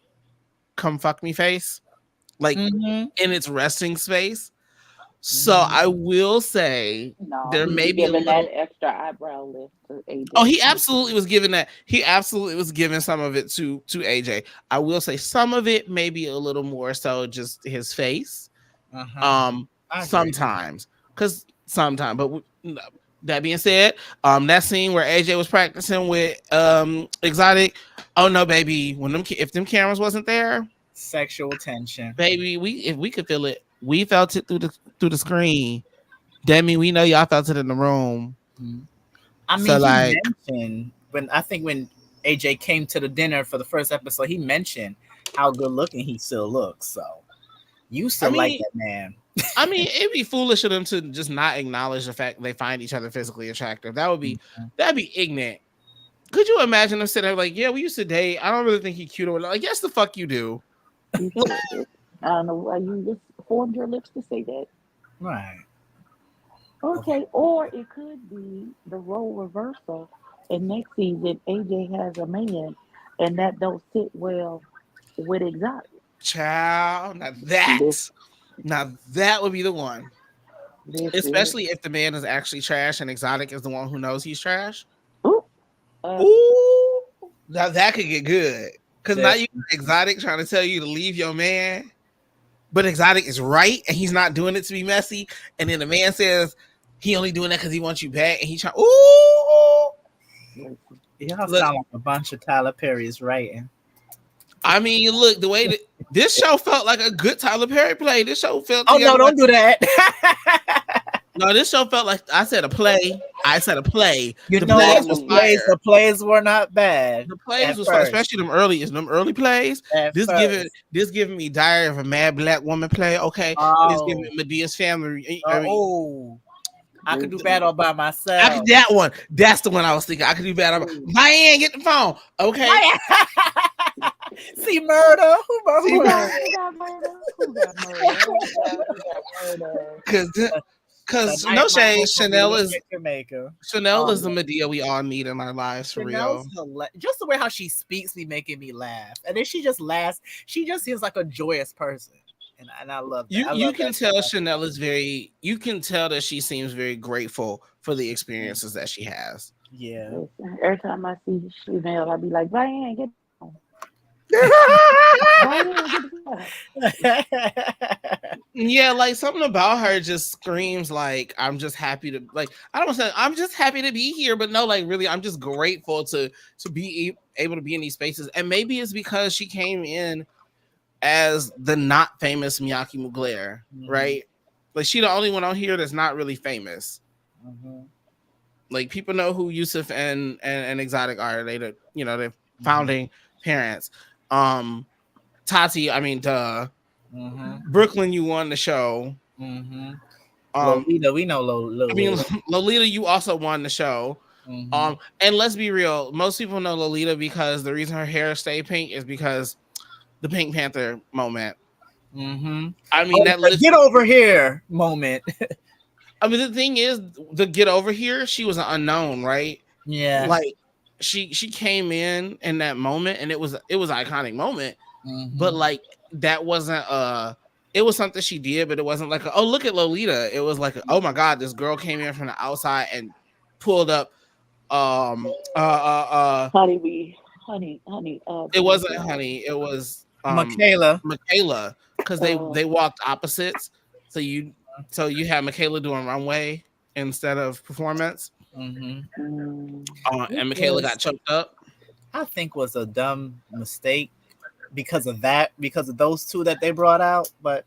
"come fuck me" face, like Mm-hmm. in its resting space. So Mm-hmm. I will say No, there he be may be a giving that little. extra eyebrow lift to Oh, AJ. he absolutely was giving that. He absolutely was giving some of it to AJ. I will say some of it maybe a little more so just his face. Uh-huh. I agree. Sometimes, because sometimes, but that being said, that scene where AJ was practicing with Exotic. Oh no, baby! When if them cameras wasn't there, Sexual tension. baby, if we could feel it, we felt it through the screen. That mean we know y'all felt it in the room. Mhm. I So mean, he like, mentioned when AJ came to the dinner for the first episode, he mentioned how good looking he still looks. So you I still like mean, that man. it'd be foolish of them to just not acknowledge the fact they find each other physically attractive. That'd be ignorant. Could you imagine them sitting there like, yeah, we used to date. I don't really think he's cute or like, yes, the fuck you do. You said it. I don't know why you just formed your lips to say that. Right. Okay, or it could be the role reversal. And next season, AJ has a man, and that don't sit well with exotic. Child, This, now that would be the one. this is. Especially if the man is actually trash and Exotic is the one who knows he's trash. Ooh, uh, Ooh, now that could get good. Because now This you got Exotic trying to tell you to leave your man, but Exotic is right and he's not doing it to be messy. And then the man says he only doing that because he wants you back, and he trying. Ooh, listen. y'all look. sound like a bunch of Tyler Perry's writing. I mean, look the way that this show felt like a good Tyler Perry play. This show felt Oh no, together like don't do that. no. This show felt like I said a play. I said a play. You The know what? plays No, was he. fire. The plays were not bad The plays at was fire, first. especially them early plays. At first. This giving me Diary of a Mad Black Woman play. Okay, it's giving Oh, me Medea's Family. I mean, oh, I could do Listen. bad all by I could myself. that one. That's the one I was thinking. I could do better. Ooh. Diane, get the phone. Okay. See murder. Who See, Who murder? got murder? Who got murder? Who got murder? Cause Tonight, no my shade, hope will be the picture maker. Chanel is Um, the Medea we all need in our lives for Chanel's real. just the way how she speaks be making me laugh, and then she just laughs. She just seems like a joyous person, and I love that. I You love can that. tell Chanel is very. You can tell that she seems very grateful for the experiences that she has. Yeah. Listen, every time I see Chanel, I be like, Diane, get Diane, get Yeah, like something about her just screams like I'm just happy to like I don't say I'm just happy to be here, but no, like really I'm just grateful to be able to be in these spaces. And maybe it's because she came in as the not famous Miyake Mugler, right? Like she the only one on here that's not really famous. Mm-hmm. Like people know who Yusef and Exotic are. They the they're founding parents. Tati, I mean Mm-hmm. Brooklyn, you won the show. Mm-hmm. Um, Lolita, we know I mean, Lolita. Lolita, you also won the show. Mm-hmm. And let's be real, most people know Lolita because the reason her hair stayed pink is because the Pink Panther moment. Mm-hmm. I mean, Oh, that the get literally. over here moment. I mean, the thing is, the get over here, she was an unknown, right? Yeah. Like she came in that moment, and it was an iconic moment. But Mm-hmm. like that wasn't it was something she did, but it wasn't like oh look at Lolita. It was like oh my god, this girl came in from the outside and pulled up um uh uh uh Honey, we, honey, it what's wasn't it? Honey, it was Michaela. Michaela, because they Uh, walked opposites. So you had Michaela doing runway instead of performance, Mm-hmm. Which and Michaela got was, choked up. I think, was a dumb mistake because of that, because of those two that they brought out. But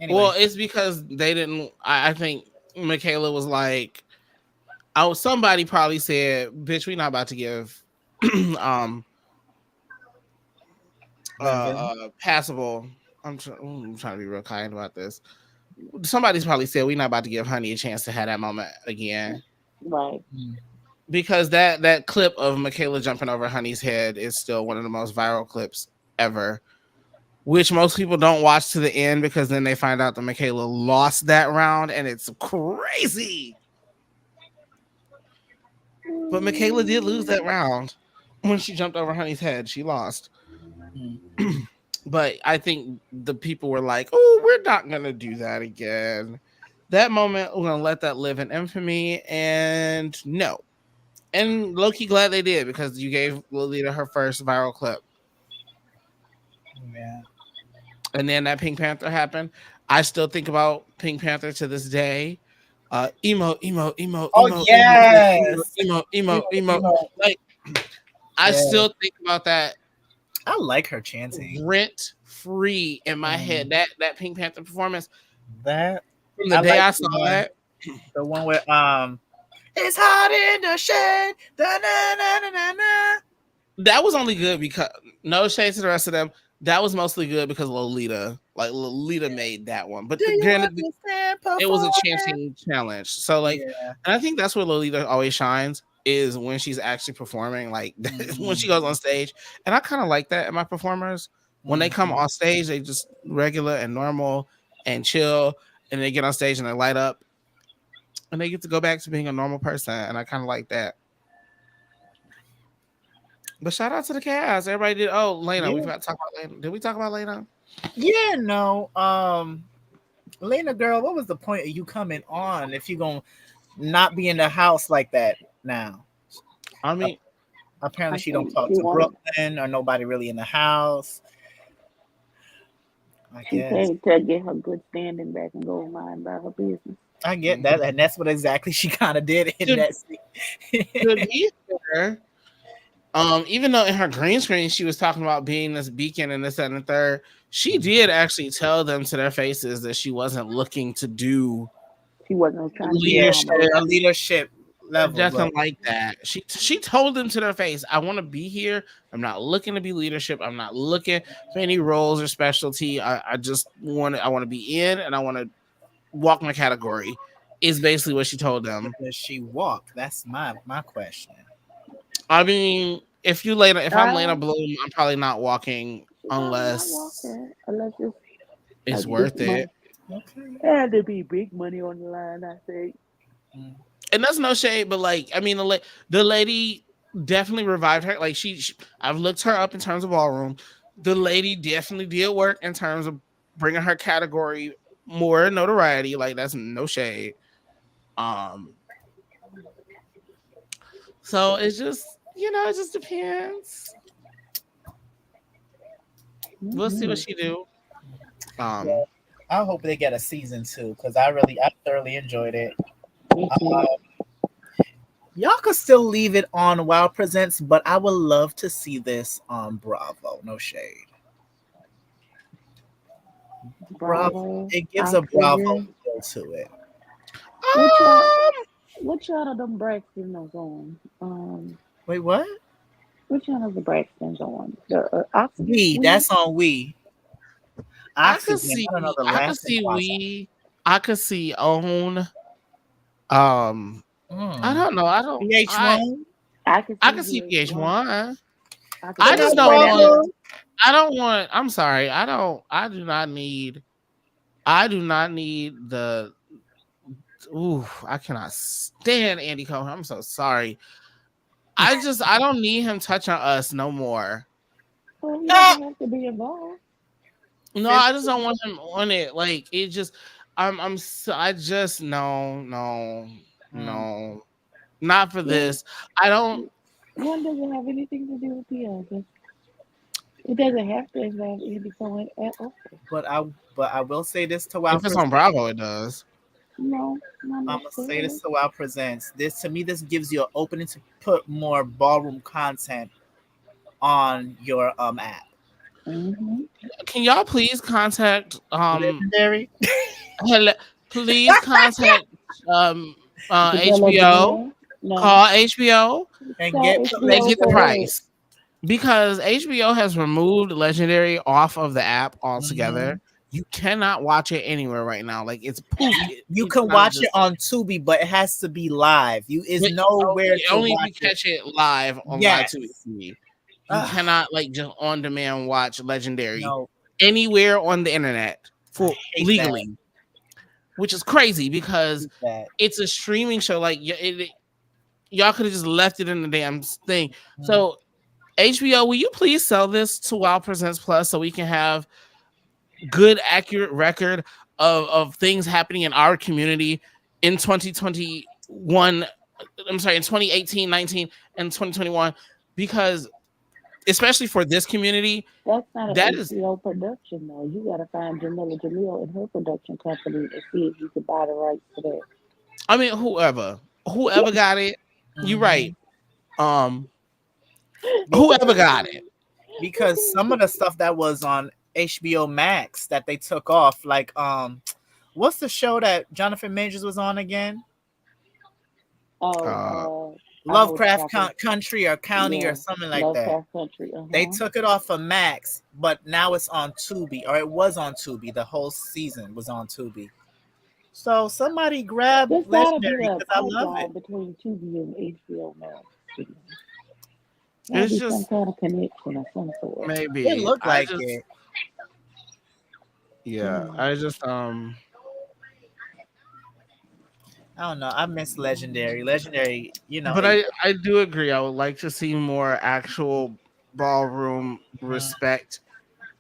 Well, anyway. it's because they didn't. I think Michaela was like, "Oh, somebody probably said, bitch, we not about to give um Living. passable." I'm trying to be real kind about this. Somebody's probably said we not about to give Honey a chance to have that moment again, right. Mm. because that clip of Michaela jumping over Honey's head is still one of the most viral clips ever, which most people don't watch to the end because then they find out that Michaela lost that round, and it's crazy. But Michaela did lose that round when she jumped over Honey's head. She lost. Mm. But I think the people were like, "Oh, we're not gonna do that again." That moment, we're gonna let that live in infamy, and no. And Loki glad they did, because you gave Lolita her first viral clip. Yeah. And then that Pink Panther happened. I still think about Pink Panther to this day. Emo, emo, emo, Oh emo, emo, emo, yes. emo, emo, Emo, emo. emo. Like I Yeah. still think about that I like her chanting. rent free in my Mm. head. That Pink Panther performance That from the I day like I saw it. the one where it's hot in the shade. Da, na, na, na, na, na. That was only good because no shade to the rest of them. That was mostly good because Lolita, like Lolita, made that one. But Do you granted, understand it was a performance? chanting challenge. So like, Yeah. and I think that's where Lolita always shines, is when she's actually performing, like when she Mm-hmm. goes on stage. And I kind of like that in my performers. When they come Mm-hmm. on stage, they just regular and normal and chill, and they get on stage and they light up, and they get to go back to being a normal person. And I kind of like that. But shout out to the cast. Everybody did. Oh, Lena, we Yeah. forgot to talk about Lena. Did we talk about Lena? Yeah, no. Lena girl, what was the point of you coming on if you gonna not be in the house like that now? I Uh, mean, Apparently I she don't think talk she to wanted. Brooklyn or nobody really in the house. I She guess. came to get her good standing back and go mind about her business. I get that, mhm. and that's what exactly she kind of did in to that scene. to be fair, even though in her green screen she was talking about being this beacon and this that, and the third, she did actually tell them to their faces that she wasn't looking to do She wasn't trying to be Yeah, leadership, drama. a leadership level, nothing but like that. She told them to their face, "I want to be here. I'm not looking to be leadership. I'm not looking for any roles or specialty. I just want to be in, and I want to walk my category." Is basically what she told them. does she walk? That's my question. I mean, if I'm Lena Uh, Bloom, I'm probably not walking she probably not unless walking unless it's it's like big worth it. money. Okay. It had to be big money on the line, I think. Mm. And that's no shade, but like, I mean, the lady definitely revived her. Like I've looked her up in terms of ballroom. The lady definitely did work in terms of bringing her category more notoriety. Like that's no shade. Um, so it's just it just depends. We'll see what Mm-hmm. she do. Yeah, Um, I hope they get a season two because I thoroughly enjoyed it. Me too. Uh, y'all could still leave it on Wow Presents, but I would love to see this on Bravo. No shade. Bravo. Bravo, It gives a Bravo Oxygen. feel to it. Which one? um, Which one of them Braxton is on? Wait, what? Which one of the Braxtons on? The Oxygen? We. We? That's on We. I could Oxygen. I don't know see, the I could last name see of Oxygen. I could see own. Um, I Mm. don't know. I don't. VH1. I could I see could see VH1. VH1. I could I see But just not know VH1. on Bravo. I don't want. I'm sorry. I don't. I do not need. I do not need the. Ooh, I cannot stand Andy Cohen. I'm so sorry. I don't need him touching us no more. Well, he Ah! doesn't have to be involved. No, I just don't want him on it. Like it just. I just Mm. no, not for Well, this. I don't. one doesn't have anything to do with the other. It doesn't have to involve Andy Cohen at all. But I will say this to Wow If it's on Presents. Bravo, it does. No, not I'm gonna say this necessarily. to Wow Presents. This to me, this gives you an opening to put more ballroom content on your app. Mm-hmm. Can y'all please contact Legendary hello, please contact um Develop HBO. Jamil? No. Call HBO. and Call get They HBO get the for Legendary. what? price because HBO has removed Legendary off of the app altogether. Hmm. You cannot watch it anywhere right now. Like it's poof. You It's can not watch it existent. on Tubi, but it has to be live. You is But nowhere to only if you watch it. catch it live on live Yes. TV. You Ugh, cannot like just on demand watch Legendary no, anywhere on the internet I for hate that. legally, which is crazy I because hate that. it's a streaming show. Like y'all could have just left it in the damn thing. Mm. So HBO, will you please sell this to Wow Presents Plus so we can have good, accurate record of things happening in our community in 2021. I'm sorry, in 2018, 19, and 2021, because especially for this community, That's not an that is, HBO production, though. You got to find Jamila Jamil and her production company and see if you can buy the rights to that. I mean, whoever got it, you're right. Mhm. Um, Be- whoever got it. because some of the stuff that was on HBO Max that they took off, like what's the show that Jonathan Majors was on again? Uh, Oh, I know what you're Lovecraft talking. Country or County or Yeah, something like that. Lovecraft Country. They Uh-huh. took it off of Max, but now it's on Tubi, or it was on Tubi. The whole season was on Tubi. So somebody grab There's got to be Legendary a because I love it. pipeline between Tubi and HBO Max. Got to it's be some just kind of connection of some sort. It maybe looked I like just it. yeah, Mm. I just I don't know. I miss Legendary. Legendary, but it. I do agree. I would like to see more actual ballroom Mhm, respect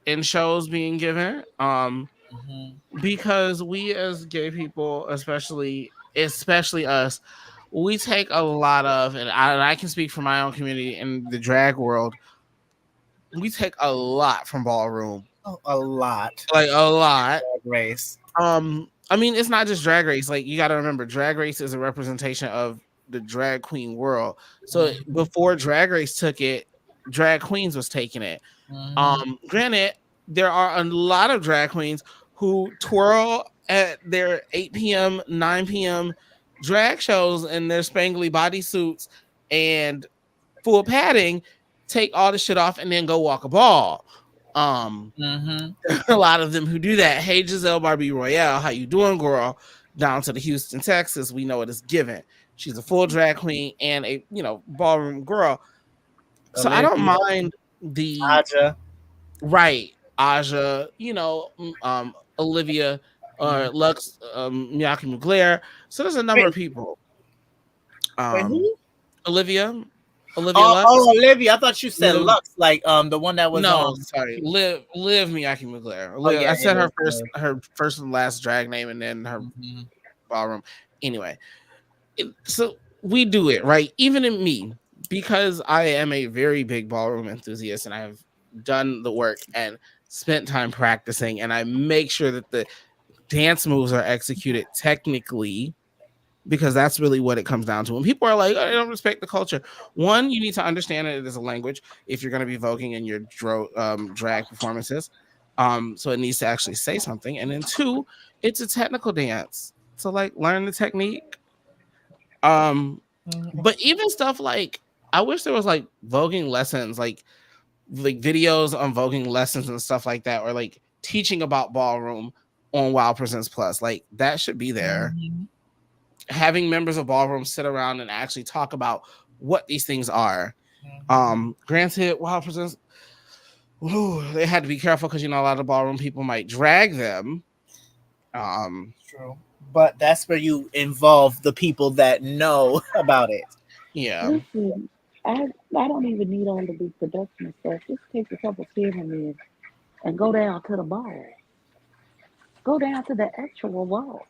in shows being given. mhm. Because we as gay people, especially us, we take a lot of, and I can speak for my own community in the drag world. We take a lot from ballroom, Oh, a lot. like a lot. Drag Race. I mean, it's not just Drag Race. Like you got to remember, Drag Race is a representation of the drag queen world. So Mhm, before Drag Race took it, drag queens was taking it. mhm, Granted, there are a lot of drag queens who twirl at their 8 p.m., 9 p.m. drag shows in their spangly bodysuits and full padding, take all the shit off and then go walk a ball. Um, mhm. a lot of them who do that. Hey, Giselle Barbie Royale, how you doing, girl? Down to the Houston, Texas, we know it is given. She's a full drag queen and a ballroom girl. So I don't Olivia, mind the Aja. right Aja, Olivia or Mhm. Lux, Miyake Mugler. So there's a number of Wait, people. wait, Um, who? Olivia, Olivia Oh, Lux. oh, Olivia. I thought you said Liv, Lux, like the one that was no, on. sorry, Liv Miyake Mugler. Oh Liv, yeah, I it said is. her first and last drag name, and then her Mhm, ballroom. Anyway, so we do it right, even in me, because I am a very big ballroom enthusiast, and I have done the work and spent time practicing, and I make sure that the dance moves are executed technically because that's really what it comes down to. When people are like, "Oh, I don't respect the culture," one, you need to understand it as a language if you're going to be voguing in your drag performances. So it needs to actually say something. And then two, it's a technical dance. So like learn the technique. Um, mhm, but even stuff like I wish there was like voguing lessons, like videos on voguing lessons and stuff like that, or like teaching about ballroom on Wow Presents Plus. Like that should be there. mhm. Having members of ballroom sit around and actually talk about what these things are. Mhm. Granted, Wow Presents they had to be careful because a lot of ballroom people might drag them. Um, True. But that's where you involve the people that know about it. yeah, Listen, I don't even need all the big production stuff. Just take a couple cameramen and go down to the ball. Go down to the actual ball.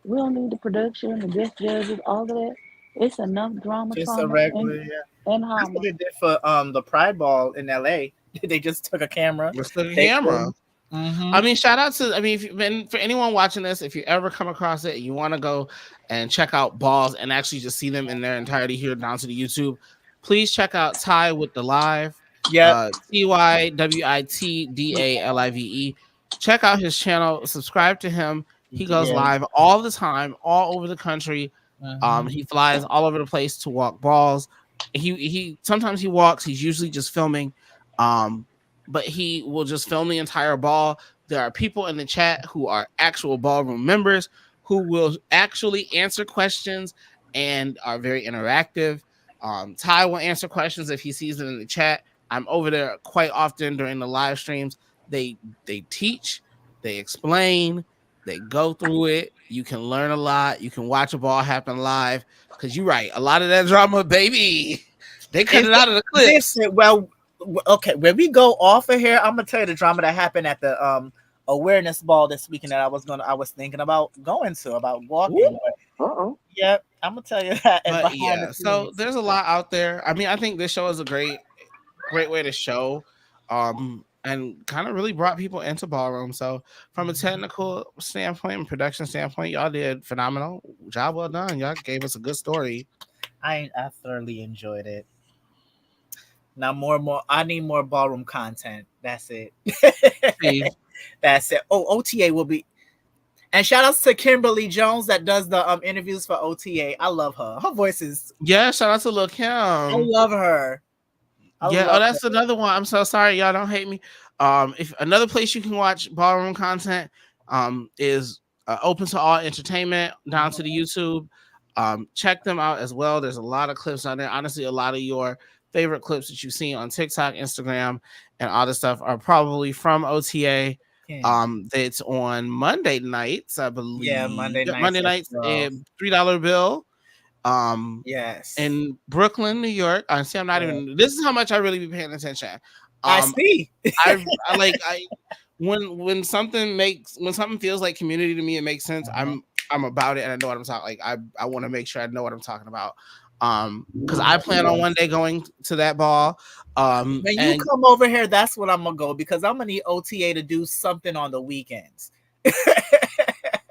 We don't need the production, the guest judges, all of that. It's enough drama, Just a trauma, regular, yeah. and That's what Hama. they did for the Pride Ball in LA. They just took a camera, let's look at the they camera. filmed. Mm-hmm. I mean, shout out to, I mean, for anyone watching this, if you ever come across it, you want to go and check out balls and actually just see them in their entirety here down to the YouTube, please check out Ty with the Live, Yep. TYWITDALIVE. Check out his channel, subscribe to him. He goes Yeah. live all the time, all over the country. Mm-hmm. He flies all over the place to walk balls. He sometimes he walks, he's usually just filming. Um, but he will just film the entire ball. There are people in the chat who are actual ballroom members who will actually answer questions and are very interactive. Ty will answer questions if he sees it in the chat. I'm over there quite often during the live streams. They teach, they explain, they go through it. You can learn a lot. You can watch a ball happen live. Because you're right, a lot of that drama, baby, they cut Is it out of the clips. this well? Okay, when we go off of here, I'm gonna tell you the drama that happened at the awareness ball this weekend that I was thinking about going to about walking. But Uh-oh. yeah, I'm gonna tell you that and But behind the yeah, so scenes. there's a lot out there. I mean, I think this show is a great way to show, and kind of really brought people into ballroom. So from a technical standpoint and production standpoint, y'all did phenomenal job. Well done. Y'all gave us a good story. I thoroughly enjoyed it. Now more. I need more ballroom content. That's it. See, That's it. Oh, OTA will be. And shout outs to Kimberly Jones that does the interviews for OTA. I love her. Her voice is. yeah, shout out to Lil I Kim. love her. I Yeah, oh, love that's her. another one. I'm so sorry, y'all don't hate me. If another place you can watch ballroom content is open to all entertainment down to the YouTube. Check them out as well. There's a lot of clips on there. Honestly, a lot of your favorite clips that you've seen on TikTok, Instagram, and all this stuff are probably from OTA. Yeah, It's on Monday nights, I yeah, believe. Monday Yep, nights Monday at nights, 12. $3 bill. Um, Yes. in Brooklyn, New York. I see. I'm not Yeah. even. This is how much I really be paying attention. I Um, see. I like I when something feels like community to me, it makes sense. Uh-huh. I'm about it, and I know what I'm talking. Like I want to make sure I know what I'm talking about. Because I plan on one day going to that ball. When you And come over here, that's what I'm gonna go because I'm gonna need OTA to do something on the weekends.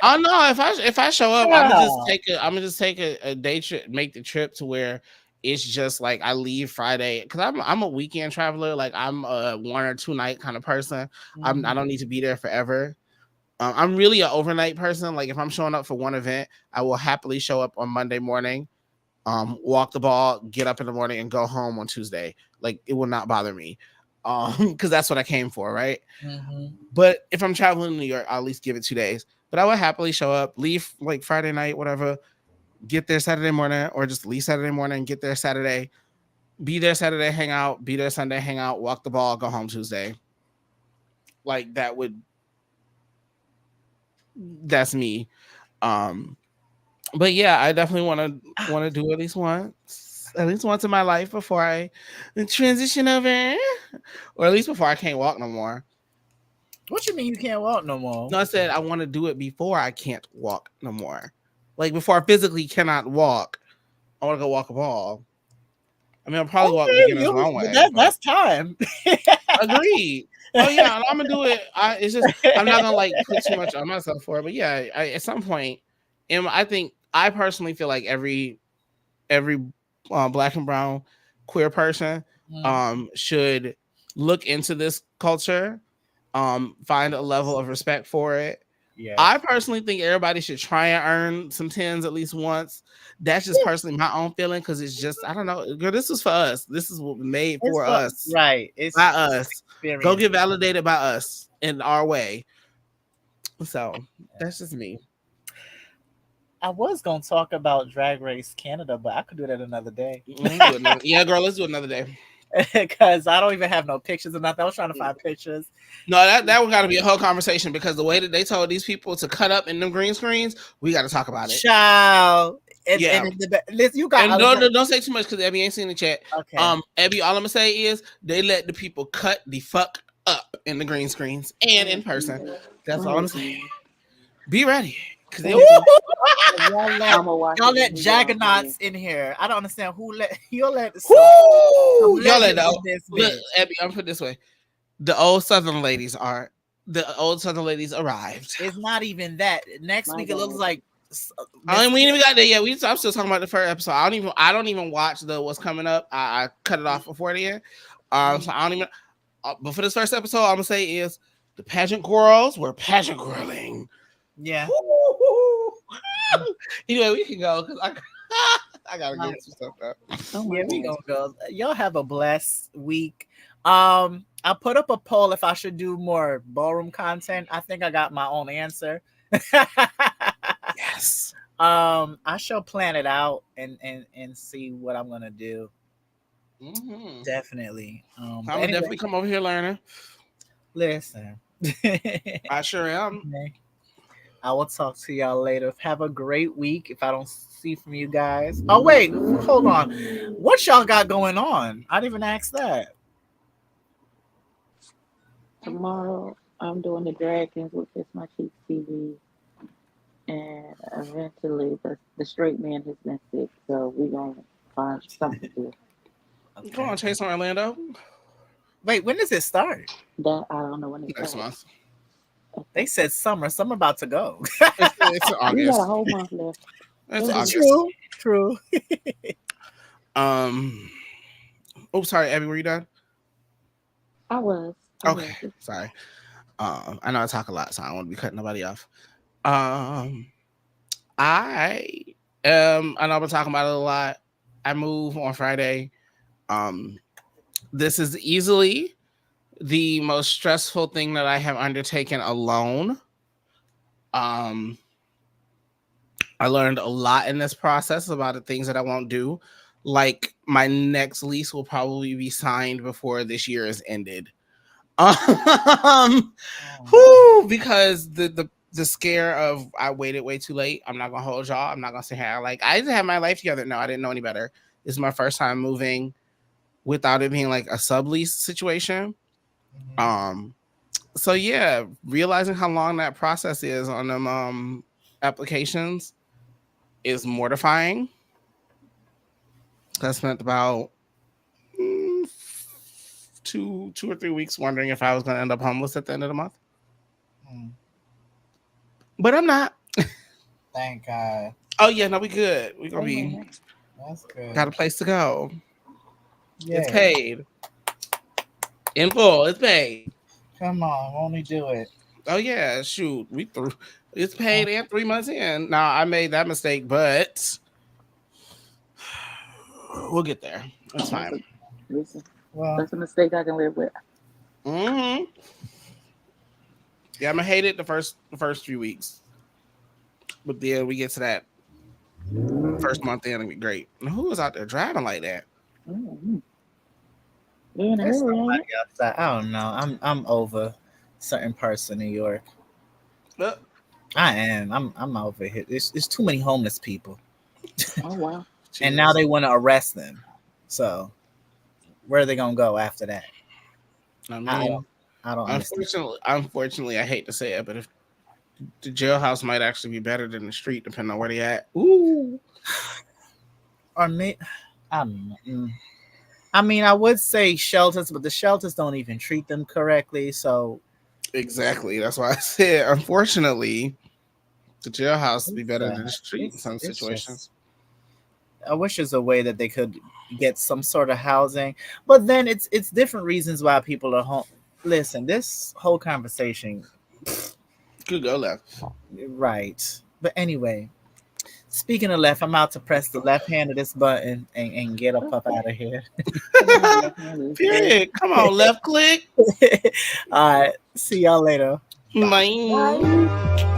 oh no, if I show up, Yeah. I'm gonna just take a day trip, make the trip to where it's just like I leave Friday because I'm a weekend traveler. Like I'm a 1 or 2 night kind of person. I Mhm. don't need to be there forever. I'm really an overnight person. Like if I'm showing up for one event, I will happily show up on Monday morning, walk the ball, get up in the morning, and go home on Tuesday. Like it will not bother me, because that's what I came for, right? Mhm. But if I'm traveling to New York, I'll at least give it 2 days. But I would happily show up, leave like Friday night, whatever, get there Saturday morning, or just leave Saturday morning, get there Saturday, be there Saturday, hang out, be there Sunday, hang out, walk the ball, go home Tuesday. Like that's me. Um, but yeah, I definitely want to do at least once in my life before I transition over, or at least before I can't walk no more. What you mean you can't walk no more? No, I said I want to do it before I can't walk no more. Like before I physically cannot walk, I want to go walk a ball. I mean, I'll probably walk Okay, beginner's one way, but that's time. agreed. Oh yeah, and I'm gonna do it. It's just I'm not gonna like put too much on myself for it, but yeah, at some point, and I think I personally feel like every black and brown queer person Mm, should look into this culture, find a level of respect for it. yes. I personally think everybody should try and earn some tens at least once. That's just personally my own feeling because it's just I don't know. Girl, this is for us. This is what made It's for what us right. by It's us. Go experience. get validated by us in our way. So that's just me. I was gonna talk about Drag Race Canada, but I could do that another day. Do another, yeah, girl, let's do another day. because I don't even have no pictures or nothing. I was trying to find pictures. No, that one got to be a whole conversation because the way that they told these people to cut up in them green screens, we got to talk about it. Child. Yeah. Listen, you got. And don't say too much because Abby ain't seen the chat. Okay. Abby, all I'm gonna say is they let the people cut the fuck up in the green screens and in person. That's all I'm saying. Be ready. I'm gonna watch Y'all it let when we get off jaggernauts here. in here. I don't understand who let y'all let. Woo! Y'all let legends know. in this Look, bitch. Abby, I'm put it this way: the old Southern ladies arrived. It's not even that. Next My week it looks God. like. We ain't even got there yet. I'm still talking about the first episode. I don't even watch the what's coming up. I cut it off before the end. So I don't even. But for this first episode, I'm gonna say is the pageant girls were pageant girling. Yeah. Anyway, we can go because I gotta get some stuff up. Yeah, we gonna go. Y'all have a blessed week. I put up a poll if I should do more ballroom content. I think I got my own answer. Yes. I shall plan it out and see what I'm gonna do. Mm-hmm. Definitely. I'm gonna definitely come over here learning. Listen. I sure am. Okay. I will talk to y'all later. Have a great week. If I don't see from you guys. Oh wait, hold on. What y'all got going on? I didn't even ask that. Tomorrow, I'm doing the Dragons with Kiss My Cheeks TV, and eventually, the straight man has been sick, so we're gonna find something to do. Okay. Come on, Chase on Orlando. Wait, when does it start? That I don't know when it Next starts. month. They said summer. Summer about to go. It's August. We got a whole month left. It's August. True. Oh, sorry, Abby, were you done? I was. Okay, sorry. I know I talk a lot, so I don't want to be cutting nobody off. I know I've been talking about it a lot. I move on Friday. This is easily the most stressful thing that I have undertaken alone. I learned a lot in this process about the things that I won't do. Like my next lease will probably be signed before this year is ended. Because the scare of I waited way too late. I'm not gonna hold y'all. I'm not gonna say how I didn't have my life together. No, I didn't know any better. This is my first time moving without it being like a sublease situation. Mm-hmm. So yeah, realizing how long that process is on them applications is mortifying. I spent about 2 or 3 weeks wondering if I was going to end up homeless at the end of the month. But I'm not. Thank God. Oh yeah, no, we good. We're gonna be. That's good. Got a place to go. Yeah. It's paid in full. It's paid. Come on, only do it. Oh yeah, shoot. It's paid and 3 months in. Now I made that mistake, but we'll get there. That's fine. Listen, that's a mistake I can live with. Mm-hmm. Yeah, I'm gonna hate it the first few weeks, but then we get to that first month in, it'll be great. And who was out there driving like that? Mm-hmm. There's somebody outside. I don't know. I'm over certain parts of New York. I am. I'm over here. It's too many homeless people. Oh wow! And now they want to arrest them. So where are they gonna go after that? I mean, I don't. Unfortunately, I hate to say it, but if the jailhouse might actually be better than the street, depending on where they at. Ooh. Or me, I don't know. I mean, I would say shelters, but the shelters don't even treat them correctly. So exactly, that's why I said, unfortunately, the jailhouse would be better than the street in some situations. I wish there's a way that they could get some sort of housing, but then it's different reasons why people are home. Listen, this whole conversation could go left, right? But anyway, speaking of left, I'm out to press the left hand of this button and get up out of here. Period. Come on, left click. All right. See y'all later. Bye. Bye.